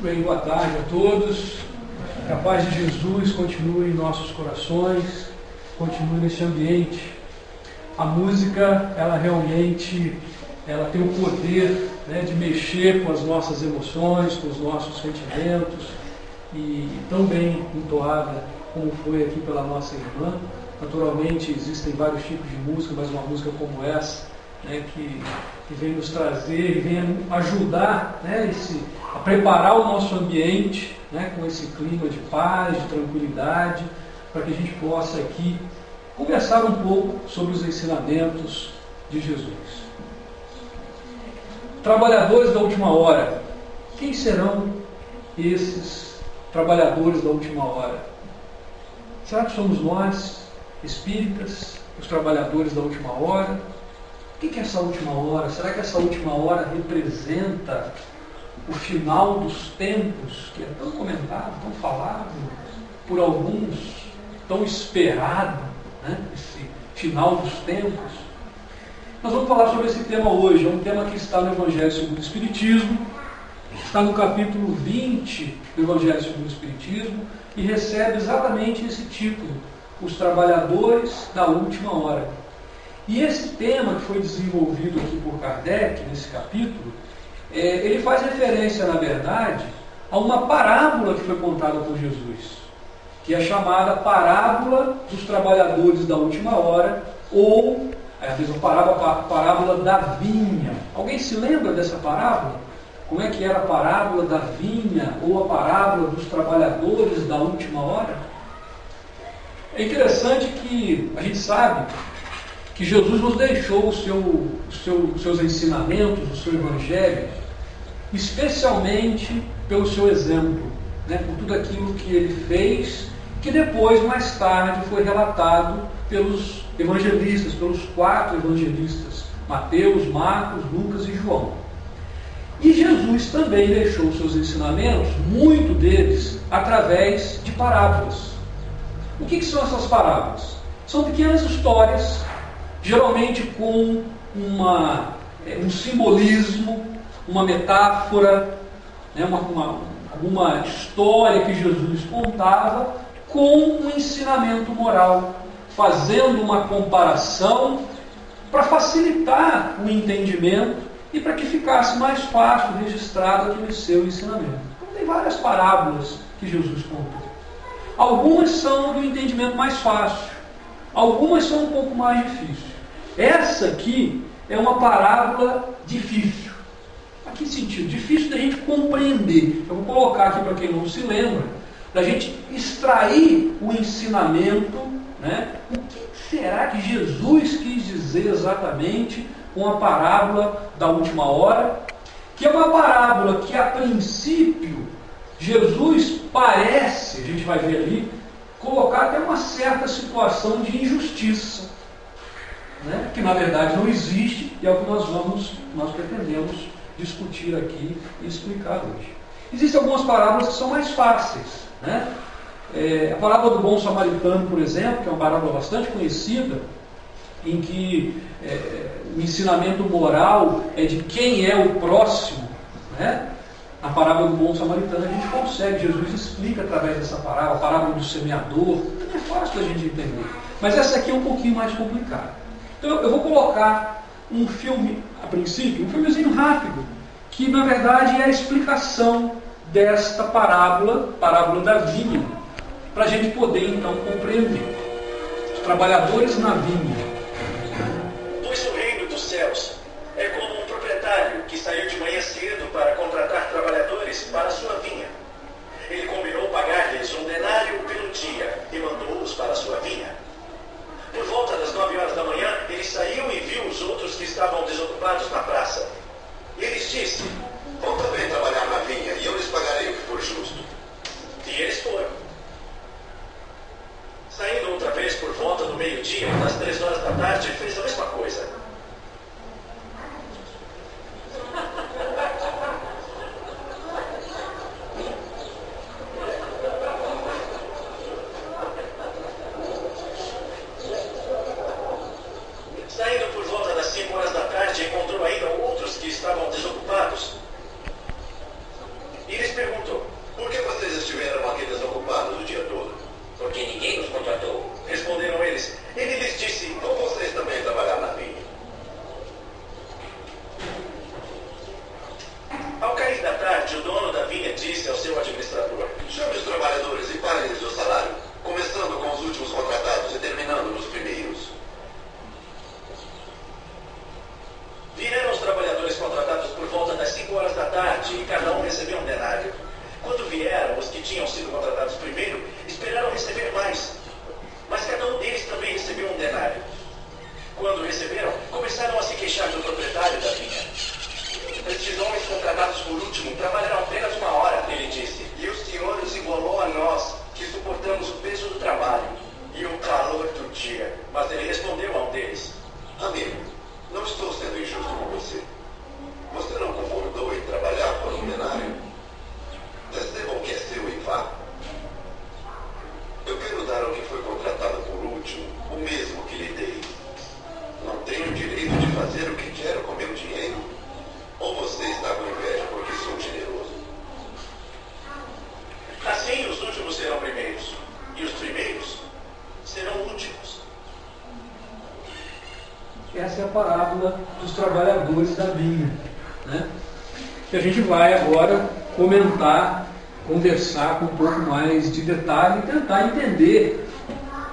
Bem, boa tarde a todos. Que a paz de Jesus continue em nossos corações, continue nesse ambiente. A música, ela realmente tem o poder, né, de mexer com as nossas emoções, com os nossos sentimentos, e tão bem entoada como foi aqui pela nossa irmã. Naturalmente existem vários tipos de música, mas uma música como essa, né, que vem nos trazer e vem ajudar, né, a preparar o nosso ambiente, né, com esse clima de paz, de tranquilidade, para que a gente possa aqui conversar um pouco sobre os ensinamentos de Jesus. Trabalhadores da última hora. Quem serão esses trabalhadores da última hora? Será que somos nós, espíritas, os trabalhadores da última hora? O que é essa última hora? Será que essa última hora representa o final dos tempos, que é tão comentado, tão falado por alguns, tão esperado, né? Esse final dos tempos? Nós vamos falar sobre esse tema hoje. É um tema que está no Evangelho segundo o Espiritismo, está no capítulo 20 do Evangelho segundo o Espiritismo, e recebe exatamente esse título: Os Trabalhadores da Última Hora. E esse tema que foi desenvolvido aqui por Kardec, nesse capítulo, ele faz referência, na verdade, a uma parábola que foi contada por Jesus, que é chamada Parábola dos Trabalhadores da Última Hora, ou a mesma parábola da vinha. Alguém se lembra dessa parábola? Como é que era a parábola da vinha, ou a parábola dos trabalhadores da última hora? É interessante que a gente sabe que Jesus nos deixou os seus ensinamentos, o seu Evangelho, especialmente pelo seu exemplo, né? Por tudo aquilo que ele fez, que depois, mais tarde, foi relatado pelos evangelistas, pelos 4 evangelistas, Mateus, Marcos, Lucas e João. E Jesus também deixou os seus ensinamentos, muito deles, através de parábolas. O que são essas parábolas? São pequenas histórias, geralmente com um simbolismo, uma metáfora, né, alguma história que Jesus contava com um ensinamento moral, fazendo uma comparação para facilitar o entendimento e para que ficasse mais fácil registrado aquele seu ensinamento. Então tem várias parábolas que Jesus contou. Algumas são do entendimento mais fácil, algumas são um pouco mais difíceis. Essa aqui é uma parábola difícil. A que sentido? Difícil da gente compreender. Eu vou colocar aqui para quem não se lembra, da gente extrair o ensinamento, né? O que será que Jesus quis dizer exatamente com a parábola da última hora? Que é uma parábola que, a princípio, Jesus parece, a gente vai ver ali, colocar até uma certa situação de injustiça, né? Que na verdade não existe, e é o que nós pretendemos discutir aqui e explicar hoje. Existem algumas parábolas que são mais fáceis, né? A parábola do bom samaritano, por exemplo, que é uma parábola bastante conhecida, em que o ensinamento moral é de quem é o próximo, né? A parábola do bom samaritano a gente consegue, Jesus explica através dessa parábola, a parábola do semeador, é fácil da gente entender. Mas essa aqui é um pouquinho mais complicada. Então eu vou colocar um filme, a princípio, um filmezinho rápido, que na verdade é a explicação desta parábola da vinha, para a gente poder então compreender. Os trabalhadores na vinha. Pois o reino dos céus é como um proprietário que saiu de manhã cedo para contratar trabalhadores para a sua vinha. Ele combinou pagar-lhes 1 denário pelo dia e mandou-os para a sua vinha. Por volta das 9 horas da manhã, ele saiu e viu os outros que estavam desocupados na praça. E lhes disse: vão também trabalhar na vinha, e eu lhes pagarei o que for justo. E eles foram. Saindo outra vez por volta do meio-dia, das 3 horas da tarde, fez a mesma coisa. Essa é a parábola dos trabalhadores da vinha, né? Que a gente vai agora comentar, conversar com um pouco mais de detalhe e tentar entender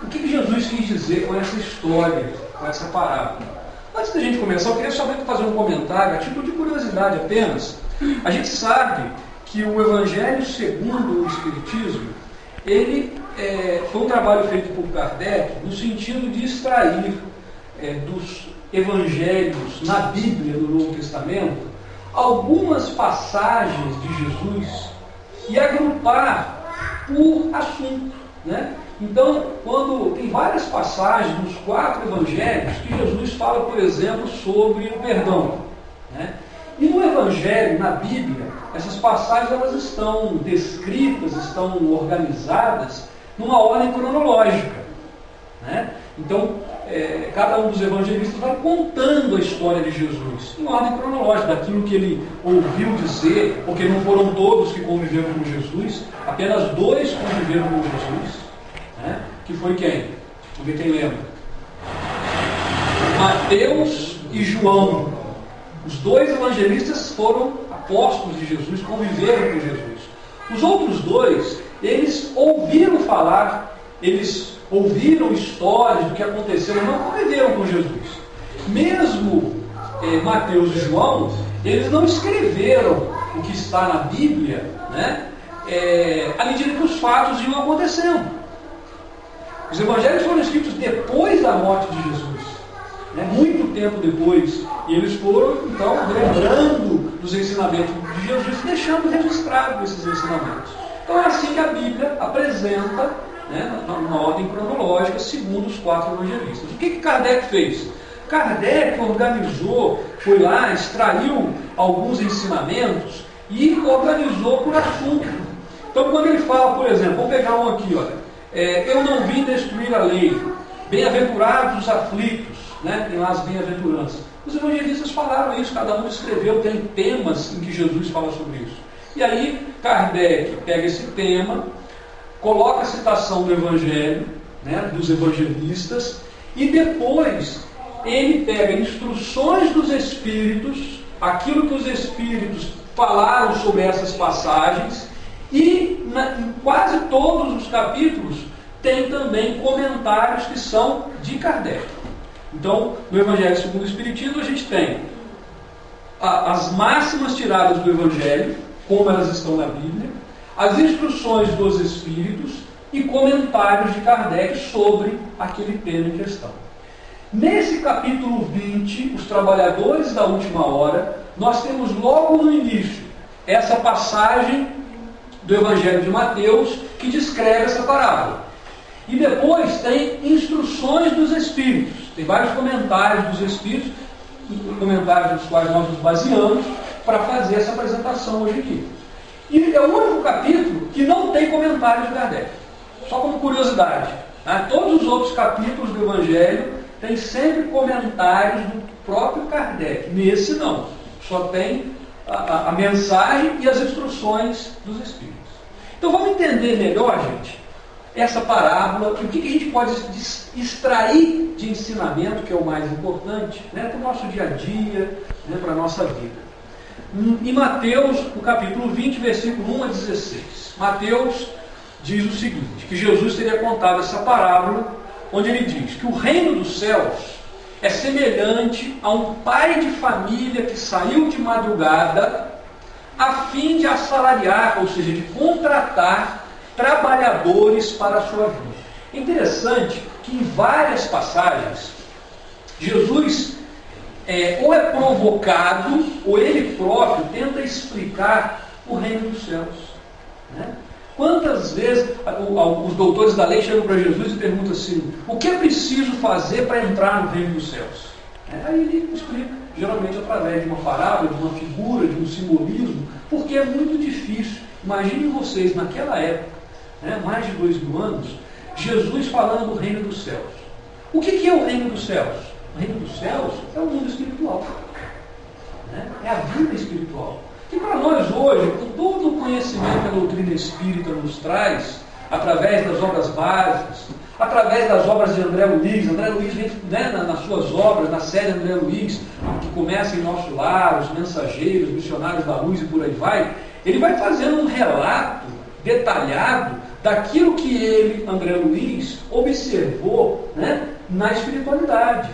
o que Jesus quis dizer com essa história, com essa parábola. Antes da gente começar, eu queria somente fazer um comentário, a título de curiosidade apenas. A gente sabe que o Evangelho segundo o Espiritismo, ele foi um trabalho feito por Kardec no sentido de extrair dos evangelhos na Bíblia, no Novo Testamento, algumas passagens de Jesus e agrupar por assunto, né? Então, quando tem várias passagens nos 4 evangelhos que Jesus fala, por exemplo, sobre o perdão, né? E no Evangelho, na Bíblia, essas passagens elas estão descritas, estão organizadas numa ordem cronológica, né? Então, cada um dos evangelistas vai contando a história de Jesus em ordem cronológica, daquilo que ele ouviu dizer, porque não foram todos que conviveram com Jesus, apenas 2 conviveram com Jesus, né? Que foi quem? Vamos ver quem lembra. Mateus e João. Os 2 evangelistas foram apóstolos de Jesus, conviveram com Jesus. Os outros 2, eles ouviram falar, eles ouviram histórias do que aconteceu, mas não conviveram com Jesus. Mesmo Mateus e João, eles não escreveram o que está na Bíblia, né? À medida que os fatos iam acontecendo. Os evangelhos foram escritos depois da morte de Jesus, né? Muito tempo depois, e eles foram, então, lembrando dos ensinamentos de Jesus e deixando registrado esses ensinamentos. Então é assim que a Bíblia apresenta, né, na ordem cronológica, segundo os 4 evangelistas. O que Kardec fez? Kardec organizou, foi lá, extraiu alguns ensinamentos e organizou por assunto. Então, quando ele fala, por exemplo, vamos pegar um aqui, olha, eu não vim destruir a lei, bem-aventurados os aflitos, né? Tem lá as bem-aventuranças. Os evangelistas falaram isso, cada um escreveu, tem temas em que Jesus fala sobre isso. E aí, Kardec pega esse tema, coloca a citação do Evangelho, né, dos evangelistas, e depois ele pega instruções dos Espíritos, aquilo que os Espíritos falaram sobre essas passagens, e em quase todos os capítulos tem também comentários que são de Kardec. Então, no Evangelho segundo o Espiritismo, a gente tem as máximas tiradas do Evangelho, como elas estão na Bíblia, as instruções dos Espíritos e comentários de Kardec sobre aquele tema em questão. Nesse capítulo 20, os trabalhadores da última hora, nós temos logo no início essa passagem do Evangelho de Mateus que descreve essa parábola. E depois tem instruções dos Espíritos. Tem vários comentários dos Espíritos, comentários dos quais nós nos baseamos para fazer essa apresentação hoje aqui. E é o único capítulo que não tem comentários de Kardec. Só como curiosidade, né? Todos os outros capítulos do Evangelho têm sempre comentários do próprio Kardec. Nesse não. Só tem a mensagem e as instruções dos Espíritos. Então vamos entender melhor, gente, essa parábola, e o que a gente pode extrair de ensinamento, que é o mais importante, né, para o nosso dia a dia, né, para a nossa vida. Em Mateus, no capítulo 20, versículo 1 a 16, Mateus diz o seguinte, que Jesus teria contado essa parábola, onde ele diz que o reino dos céus é semelhante a um pai de família que saiu de madrugada a fim de assalariar, ou seja, de contratar trabalhadores para a sua vida. É interessante que em várias passagens Jesus ou é provocado, ou ele próprio tenta explicar o reino dos céus, né? Quantas vezes os doutores da lei chegam para Jesus e perguntam assim: o que é preciso fazer para entrar no reino dos céus? Aí ele explica, geralmente através de uma parábola, de uma figura, de um simbolismo, porque é muito difícil. Imaginem vocês, naquela época, né, mais de 2000 anos, Jesus falando do reino dos céus. O que é o reino dos céus? O reino dos céus é o mundo espiritual, né? É a vida espiritual. Que para nós hoje, com todo o conhecimento que a doutrina espírita nos traz, através das obras básicas, através das obras de André Luiz. André Luiz vem, né, nas suas obras, na série André Luiz, que começa em Nosso Lar, Os Mensageiros, Missionários da Luz e por aí vai, ele vai fazendo um relato detalhado daquilo que ele, André Luiz, observou, né, na espiritualidade.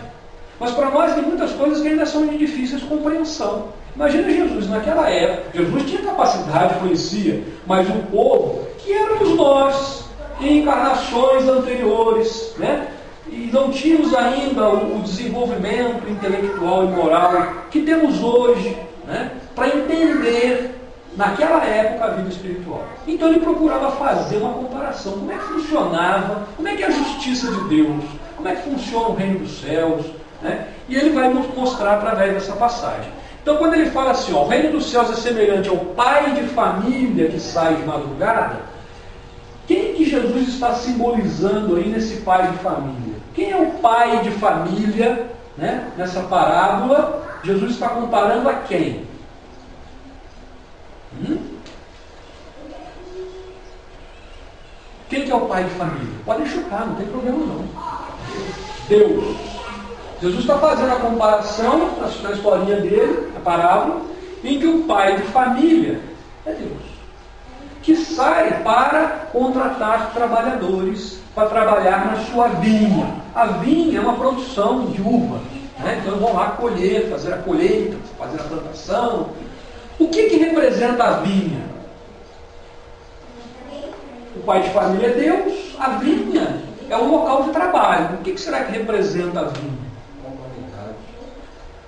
Mas para nós tem muitas coisas que ainda são de difícil compreensão. Imagina Jesus naquela época. Jesus tinha capacidade, conhecia, mas o povo, que éramos nós, em encarnações anteriores, né? E não tínhamos ainda o desenvolvimento intelectual e moral que temos hoje, né? Para entender naquela época a vida espiritual. Então ele procurava fazer uma comparação. Como é que funcionava, como é que é a justiça de Deus, como é que funciona o reino dos céus, né? E ele vai nos mostrar através dessa passagem. Então quando ele fala assim, ó, o reino dos céus é semelhante ao pai de família que sai de madrugada, quem que Jesus está simbolizando aí nesse pai de família? Quem é o pai de família, né? Nessa parábola, Jesus está comparando a quem? Quem que é o pai de família? Podem chutar, não tem problema não. Deus. Jesus está fazendo a comparação na historinha dele, a parábola, em que o pai de família é Deus, que sai para contratar trabalhadores para trabalhar na sua vinha. A vinha é uma produção de uva, né? Então vão lá colher, fazer a colheita, fazer a plantação. O que representa a vinha? O pai de família é Deus, a vinha é o local de trabalho. O que será que representa a vinha?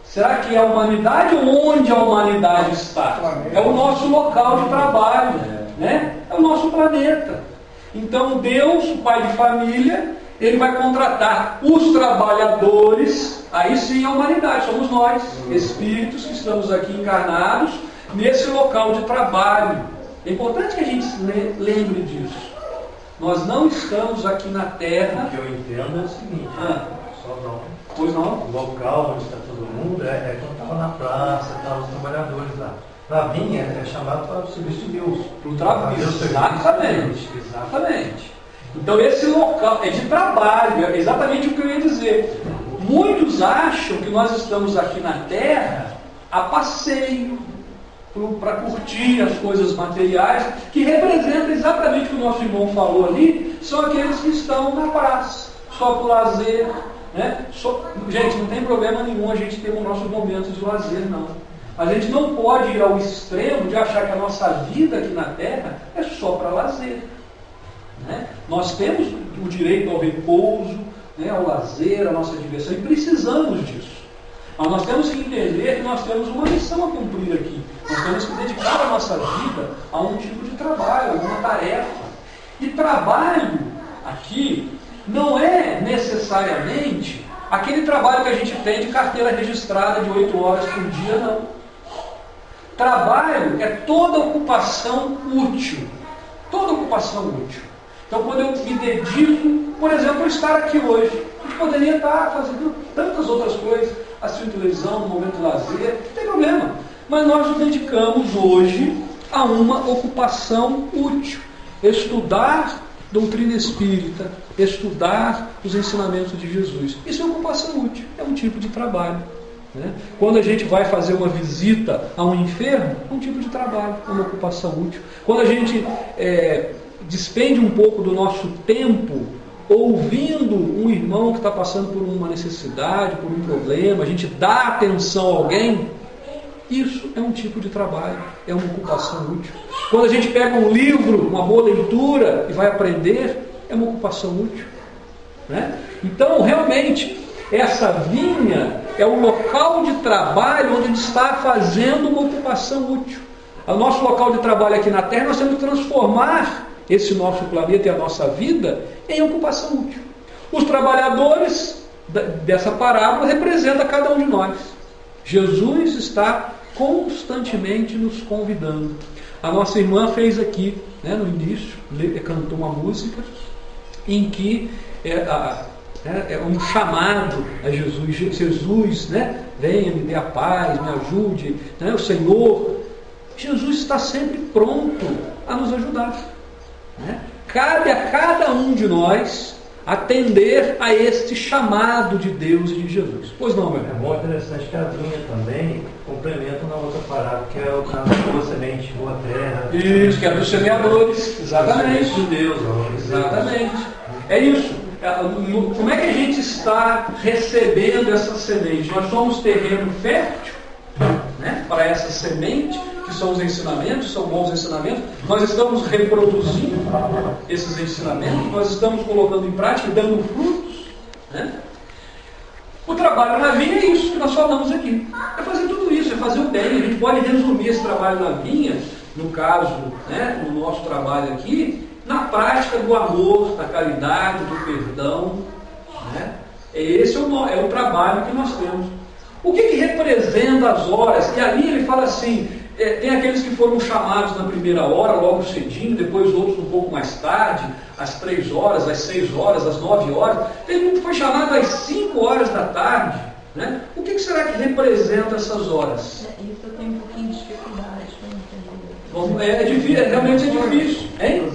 Será que é a humanidade ou onde a humanidade está? É o nosso local de trabalho, né? É o nosso planeta. Então Deus, o pai de família, ele vai contratar os trabalhadores, aí sim a humanidade, somos nós, espíritos que estamos aqui encarnados, nesse local de trabalho. É importante que a gente lembre disso. Nós não estamos aqui na Terra. O que eu entendo é o seguinte, só não. Pois não? O local onde está todo mundo é quando estava na praça, estavam os trabalhadores lá. Na vinha é chamado para o serviço de Deus. Para o trabalho. Exatamente. Então esse local é de trabalho, é exatamente o que eu ia dizer. Muitos acham que nós estamos aqui na Terra a passeio, para curtir as coisas materiais, que representa exatamente o que o nosso irmão falou ali, são aqueles que estão na praça, só para o lazer, né? Gente, não tem problema nenhum a gente ter os nossos momentos de lazer, não. A gente não pode ir ao extremo de achar que a nossa vida aqui na Terra é só para lazer, né? Nós temos o direito ao repouso, né, ao lazer, à nossa diversão, e precisamos disso. Mas nós temos que entender que nós temos uma missão a cumprir aqui. Nós temos que dedicar a nossa vida a um tipo de trabalho, a uma tarefa. E trabalho aqui não é necessariamente aquele trabalho que a gente tem de carteira registrada de 8 horas por dia, não. Trabalho é toda ocupação útil. Toda ocupação útil. Então, quando eu me dedico, por exemplo, a estar aqui hoje, a gente poderia estar fazendo tantas outras coisas, assistindo televisão, no momento de lazer, não tem problema. Mas nós nos dedicamos hoje a uma ocupação útil. Estudar doutrina espírita, estudar os ensinamentos de Jesus. Isso é ocupação útil, é um tipo de trabalho, né? Quando a gente vai fazer uma visita a um enfermo, é um tipo de trabalho, é uma ocupação útil. Quando a gente despende um pouco do nosso tempo ouvindo um irmão que está passando por uma necessidade, por um problema, a gente dá atenção a alguém, isso é um tipo de trabalho, é uma ocupação útil. Quando a gente pega um livro, uma boa leitura e vai aprender, é uma ocupação útil, né? Então, realmente, essa vinha é o local de trabalho onde a gente está fazendo uma ocupação útil. O nosso local de trabalho aqui na Terra, nós temos que transformar esse nosso planeta e a nossa vida em ocupação útil. Os trabalhadores dessa parábola representam cada um de nós. Jesus está constantemente nos convidando. A nossa irmã fez aqui, né, no início, cantou uma música em que é um chamado a Jesus. Jesus, né, venha, me dê a paz, me ajude, né, o Senhor. Jesus está sempre pronto a nos ajudar, né? Cabe a cada um de nós atender a este chamado de Deus e de Jesus. Pois não, meu É irmão? muito interessante que a vinha também complementa na outra parada, que é o caso da boa semente, boa terra. Isso, que é dos semeadores. Exatamente. De Deus, Exatamente. É isso. Como é que a gente está recebendo essa semente? Nós somos terreno fértil, né, para essa semente, que são os ensinamentos, são bons ensinamentos. Nós estamos reproduzindo esses ensinamentos, nós estamos colocando em prática, dando frutos, né? O trabalho na vinha é isso que nós falamos aqui. É fazer tudo isso, é fazer o bem. A gente pode resumir esse trabalho na vinha, no caso, né, no nosso trabalho aqui, na prática do amor, da caridade, do perdão, né? Esse é o trabalho que nós temos. O que representa as horas? E ali ele fala assim, tem aqueles que foram chamados na primeira hora, logo cedinho, depois outros um pouco mais tarde, às 3 horas, às 6 horas, às 9 horas. Tem um que foi chamado às 5 horas da tarde, né? O que será que representa essas horas? Isso eu tenho um pouquinho de dificuldade para entender. É difícil, realmente é difícil, hein?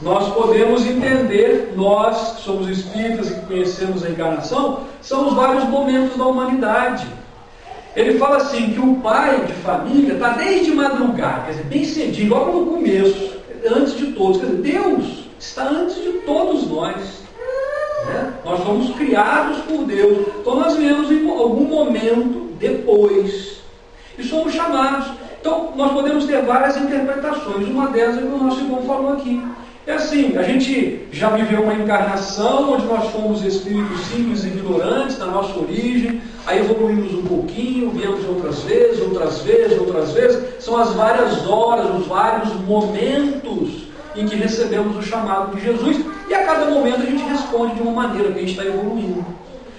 Nós podemos entender, nós que somos espíritas e que conhecemos a encarnação, são os vários momentos da humanidade. Ele fala assim, que o pai de família está desde madrugada, quer dizer, bem cedinho, logo no começo, antes de todos. Quer dizer, Deus está antes de todos nós, né? Nós somos criados por Deus, então nós viemos em algum momento depois e somos chamados. Então nós podemos ter várias interpretações, uma delas é que o nosso irmão falou aqui. É assim, a gente já viveu uma encarnação onde nós fomos espíritos simples e ignorantes na nossa origem, aí evoluímos um pouquinho, viemos outras vezes, outras vezes, outras vezes. São as várias horas, os vários momentos em que recebemos o chamado de Jesus, e a cada momento a gente responde de uma maneira, que a gente está evoluindo.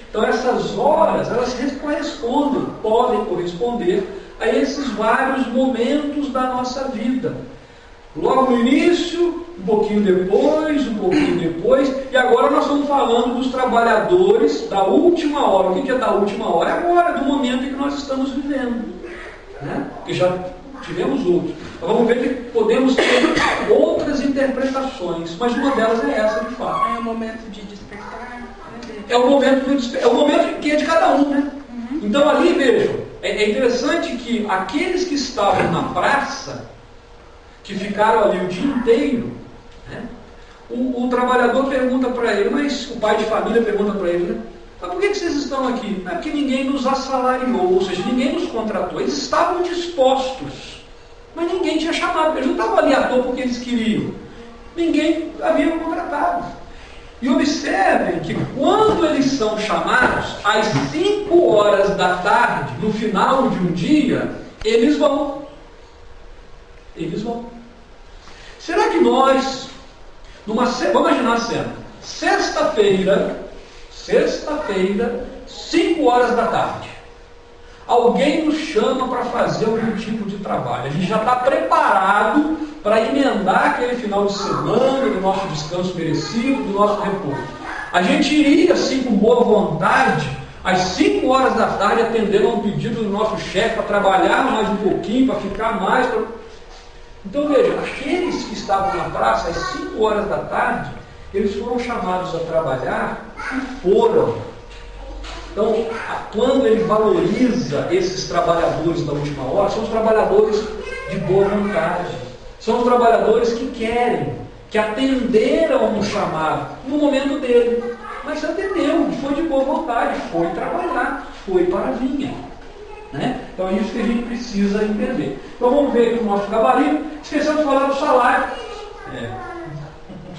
Então essas horas, elas correspondem, podem corresponder a esses vários momentos da nossa vida. Logo no início, um pouquinho depois, e agora nós estamos falando dos trabalhadores da última hora. O que é da última hora? É agora, do momento em que nós estamos vivendo, né? Que já tivemos outros. Então vamos ver que podemos ter outras interpretações, mas uma delas é essa, de fato. É o momento de despertar. É o momento que é de cada um, né? Então ali, vejam, é interessante que aqueles que estavam na praça, que ficaram ali o dia inteiro, né? O trabalhador pergunta para ele, mas o pai de família pergunta para ele, né? Mas por que vocês estão aqui? Não é porque ninguém nos assalariou, ou seja, ninguém nos contratou. Eles estavam dispostos, mas ninguém tinha chamado. Eles não estavam ali à toa porque eles queriam. Ninguém havia contratado. E observem que quando eles são chamados, às 5 horas da tarde, no final de um dia, eles vão. Eles vão. Será que nós, vamos imaginar a cena, sexta-feira, 5 horas da tarde, alguém nos chama para fazer algum tipo de trabalho. A gente já está preparado para emendar aquele final de semana, do nosso descanso merecido, do nosso repouso. A gente iria, assim, com boa vontade, às 5 horas da tarde, atendendo a um pedido do nosso chefe para trabalhar mais um pouquinho, para ficar mais. Então veja, aqueles que estavam na praça às 5 horas da tarde, eles foram chamados a trabalhar e foram. Então, quando ele valoriza esses trabalhadores da última hora, são os trabalhadores de boa vontade. São os trabalhadores que querem, que atenderam no chamado, no momento dele. Mas atendeu, foi de boa vontade, foi trabalhar, foi para a vinha. Né? Então é isso que a gente precisa entender. Então vamos ver aqui o nosso gabarito. Esquecemos de falar do salário.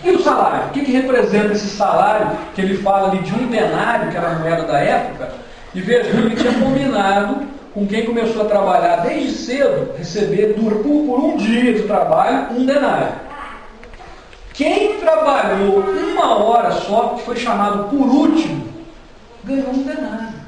E o salário? O que representa esse salário que ele fala ali de 1 denário, que era a moeda da época? E veja, ele tinha combinado com quem começou a trabalhar desde cedo, receber por um dia de trabalho 1 denário. Quem trabalhou 1 hora só, que foi chamado por último, ganhou 1 denário.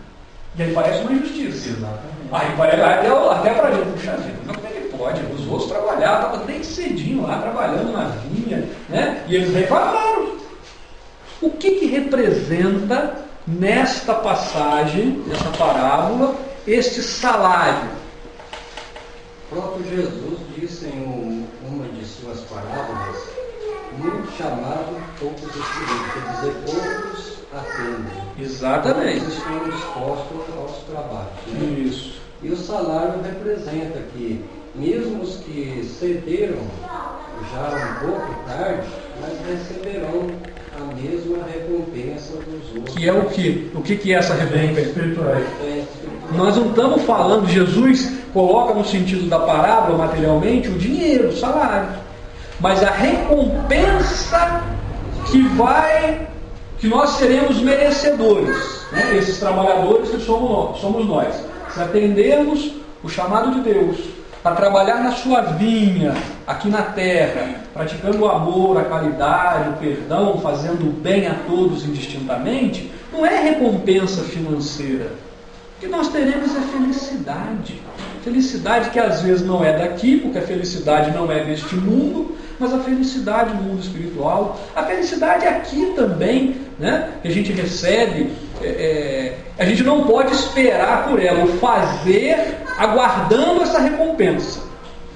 E aí parece uma injustiça. Exatamente. Aí parece até para a gente, puxa vida, mas como é que pode? Os outros trabalhavam, estavam desde cedinho lá, trabalhando na vinha, né? E eles reclamaram. O que representa nesta passagem, nessa parábola, este salário? O próprio Jesus disse em uma de suas parábolas, chamado poucos escolhidos, quer dizer, poucos atendem. Exatamente. Todos estão dispostos aos trabalhos. Né? Isso. E o salário representa que, mesmo os que cederam já um pouco tarde, mas receberão a mesma recompensa dos outros. Que é o quê? O que é essa recompensa? Espirituais. Nós não estamos falando, Jesus coloca no sentido da parábola materialmente o dinheiro, o salário. Mas a recompensa que nós seremos merecedores, né? Esses trabalhadores que somos nós. Se atendermos o chamado de Deus para trabalhar na sua vinha, aqui na terra, praticando o amor, a caridade, o perdão, fazendo o bem a todos indistintamente, não é recompensa financeira. O que nós teremos é felicidade. Felicidade que às vezes não é daqui, porque a felicidade não é deste mundo, mas a felicidade no mundo espiritual. A felicidade aqui também, né, que a gente recebe, a gente não pode esperar por ela, ou fazer aguardando essa recompensa.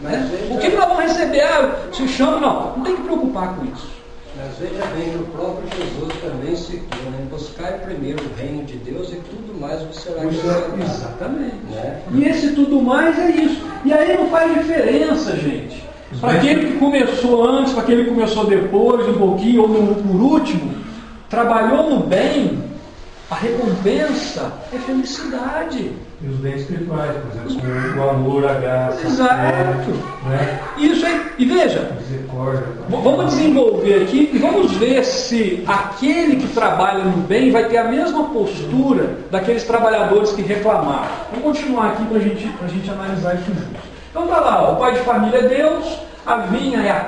Né? O que nós vamos receber? Se chama, não tem que preocupar com isso. Mas veja bem que o próprio Jesus também citou, né? Buscai primeiro o reino de Deus e tudo mais o que será acrescentado. Exatamente. Né? E esse tudo mais é isso. E aí não faz diferença, gente. Para aquele que começou antes, para aquele que começou depois, um pouquinho, ou por último, trabalhou no bem, a recompensa é felicidade. E os bens espirituais, por exemplo, o amor, a graça. Exato. Né? Isso aí. E veja, vamos desenvolver aqui e vamos ver se aquele que trabalha no bem vai ter a mesma postura daqueles trabalhadores que reclamaram. Vamos continuar aqui para a gente analisar isso juntos. Então tá lá, o pai de família é Deus, a vinha é a